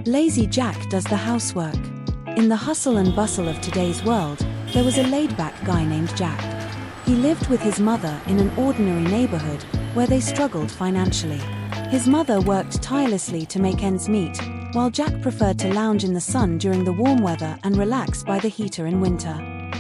Lazy Jack does the housework. In the hustle and bustle of today's world, there was a laid-back guy named Jack. He lived with his mother in an ordinary neighborhood where they struggled financially. His mother worked tirelessly to make ends meet, while Jack preferred to lounge in the sun during the warm weather and relax by the heater in winter.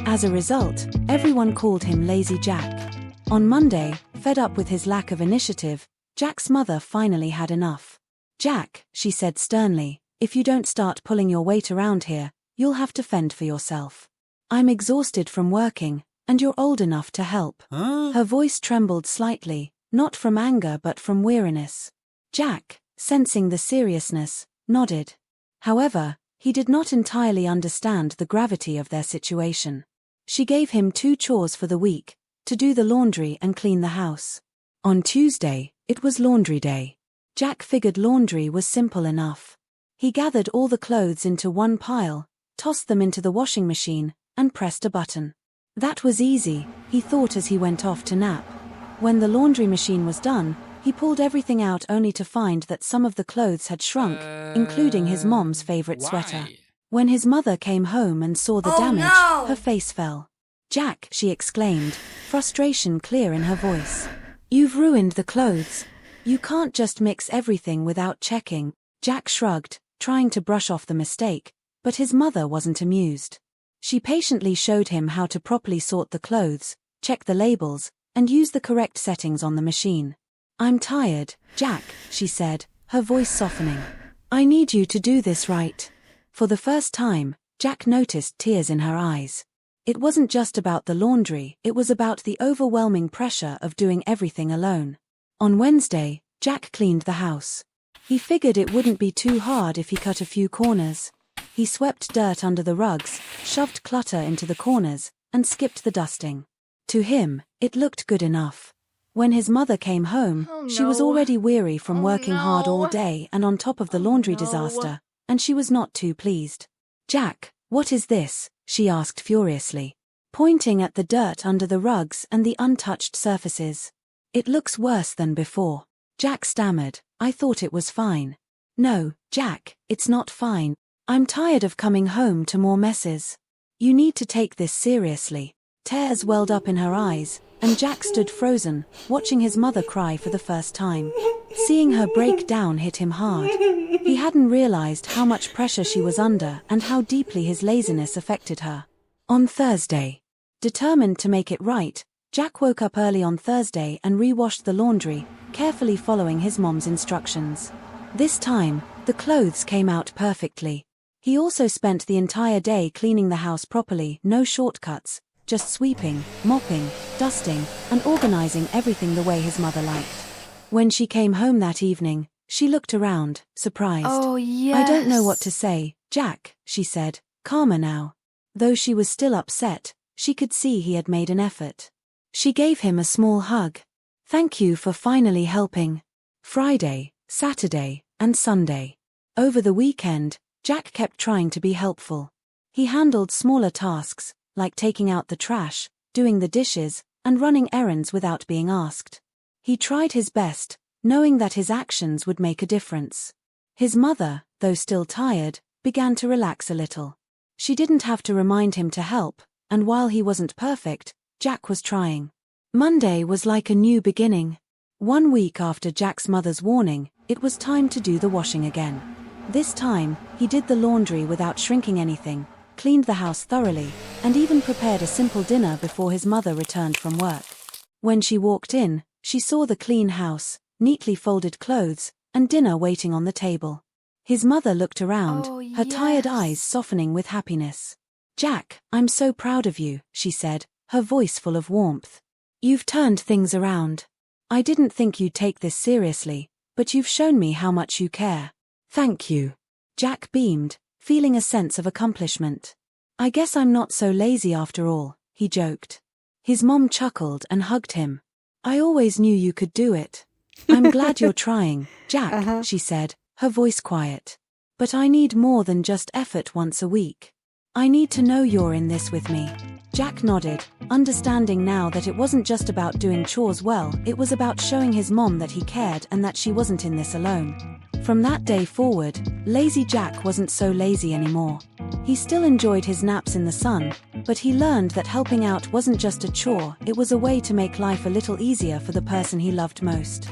As a result, everyone called him Lazy Jack. On Monday, fed up with his lack of initiative, Jack's mother finally had enough. "Jack," she said sternly, "if you don't start pulling your weight around here, you'll have to fend for yourself. I'm exhausted from working, and you're old enough to help." Her voice trembled slightly, not from anger but from weariness. Jack, sensing the seriousness, nodded. However, he did not entirely understand the gravity of their situation. She gave him 2 chores for the week, to do the laundry and clean the house. On Tuesday, it was laundry day. Jack figured laundry was simple enough. He gathered all the clothes into one pile, tossed them into the washing machine, and pressed a button. That was easy, he thought as he went off to nap. When the laundry machine was done, he pulled everything out only to find that some of the clothes had shrunk, including his mom's favorite sweater. When his mother came home and saw the damage, her face fell. "Jack," she exclaimed, frustration clear in her voice. "You've ruined the clothes. You can't just mix everything without checking." Jack shrugged, trying to brush off the mistake, but his mother wasn't amused. She patiently showed him how to properly sort the clothes, check the labels, and use the correct settings on the machine. "I'm tired, Jack," she said, her voice softening. "I need you to do this right." For the first time, Jack noticed tears in her eyes. It wasn't just about the laundry, it was about the overwhelming pressure of doing everything alone. On Wednesday, Jack cleaned the house. He figured it wouldn't be too hard if he cut a few corners. He swept dirt under the rugs, shoved clutter into the corners, and skipped the dusting. To him, it looked good enough. When his mother came home, she was already weary from working hard all day and on top of the laundry disaster, and she was not too pleased. "Jack, what is this?" she asked furiously, pointing at the dirt under the rugs and the untouched surfaces. "It looks worse than before." Jack stammered, "I thought it was fine." "No, Jack, it's not fine. I'm tired of coming home to more messes. You need to take this seriously." Tears welled up in her eyes, and Jack stood frozen, watching his mother cry for the first time. Seeing her break down hit him hard. He hadn't realized how much pressure she was under and how deeply his laziness affected her. On Thursday, determined to make it right, Jack woke up early on Thursday and re-washed the laundry, carefully following his mom's instructions. This time, the clothes came out perfectly. He also spent the entire day cleaning the house properly, no shortcuts, just sweeping, mopping, dusting, and organizing everything the way his mother liked. When she came home that evening, she looked around, surprised. "Oh, yes. "I don't know what to say, Jack," she said, calmer now. Though she was still upset, she could see he had made an effort. She gave him a small hug. "Thank you for finally helping." Friday, Saturday, and Sunday. Over the weekend, Jack kept trying to be helpful. He handled smaller tasks, like taking out the trash, doing the dishes, and running errands without being asked. He tried his best, knowing that his actions would make a difference. His mother, though still tired, began to relax a little. She didn't have to remind him to help, and while he wasn't perfect, Jack was trying. Monday was like a new beginning. 1 week after Jack's mother's warning, it was time to do the washing again. This time, he did the laundry without shrinking anything, cleaned the house thoroughly, and even prepared a simple dinner before his mother returned from work. When she walked in, she saw the clean house, neatly folded clothes, and dinner waiting on the table. His mother looked around, her tired eyes softening with happiness. "Jack, I'm so proud of you," she said, her voice full of warmth. "You've turned things around. I didn't think you'd take this seriously, but you've shown me how much you care." "Thank you." Jack beamed, feeling a sense of accomplishment. "I guess I'm not so lazy after all," he joked. His mom chuckled and hugged him. "I always knew you could do it. I'm glad you're trying, Jack," she said, her voice quiet. "But I need more than just effort once a week. I need to know you're in this with me." Jack nodded, understanding now that it wasn't just about doing chores well, it was about showing his mom that he cared and that she wasn't in this alone. From that day forward, lazy Jack wasn't so lazy anymore. He still enjoyed his naps in the sun, but he learned that helping out wasn't just a chore, it was a way to make life a little easier for the person he loved most.